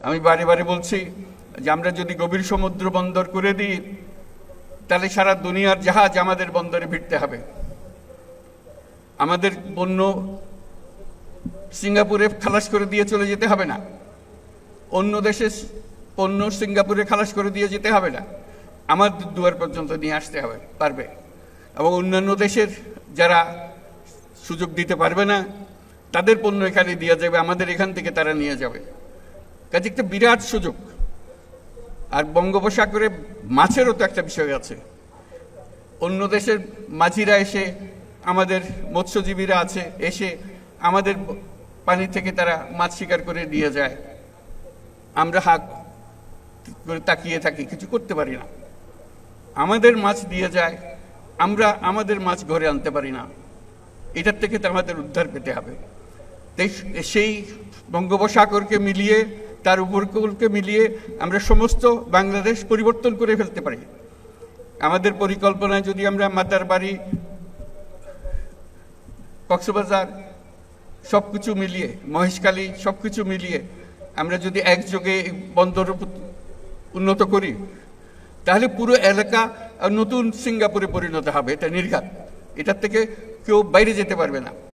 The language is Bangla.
আমি বারে বারে বলছি যে আমরা যদি গভীর সমুদ্র বন্দর করে দিই তাহলে সারা দুনিয়ার জাহাজ আমাদের বন্দরে ভিড়তে হবে। আমাদের পণ্য সিঙ্গাপুরে খালাস করে দিয়ে চলে যেতে হবে না, অন্য দেশের পণ্য সিঙ্গাপুরে খালাস করে দিয়ে যেতে হবে না, আমার দুয়ার পর্যন্ত নিয়ে আসতে হবে পারবে। এবং অন্যান্য দেশের যারা সুযোগ দিতে পারবে না তাদের পণ্য এখানে দিয়ে যাবে, আমাদের এখান থেকে তারা নিয়ে যাবে। কাজে একটা বিরাট সুযোগ। আর বঙ্গোপসাগরে মাছেরও তো একটা বিষয় আছে। অন্য দেশের মাঝিরা এসে, আমাদের মৎস্যজীবীরা আছে, এসে আমাদের পানি থেকে তারা মাছ শিকার করে নিয়ে যায়। আমরা হাত করে তাকিয়ে থাকি, কিছু করতে পারি না। আমাদের মাছ দিয়ে যায়, আমরা আমাদের মাছ ঘরে আনতে পারি না। এটার থেকে তো আমাদের উদ্ধার পেতে হবে। সেই বঙ্গোপসাগরকে মিলিয়ে, তার উপকূলকে মিলিয়ে আমরা সমস্ত বাংলাদেশ পরিবর্তন করে ফেলতে পারি। আমাদের পরিকল্পনায় যদি আমরা মাতারবাড়ি, কক্সবাজার সবকিছু মিলিয়ে, মহেশখালী সবকিছু মিলিয়ে আমরা যদি একযোগে বন্দর উন্নত করি তাহলে পুরো এলাকা নতুন সিঙ্গাপুরে পরিণত হবে। এটা নির্ঘাত, এটার থেকে কেউ বাইরে যেতে পারবে না।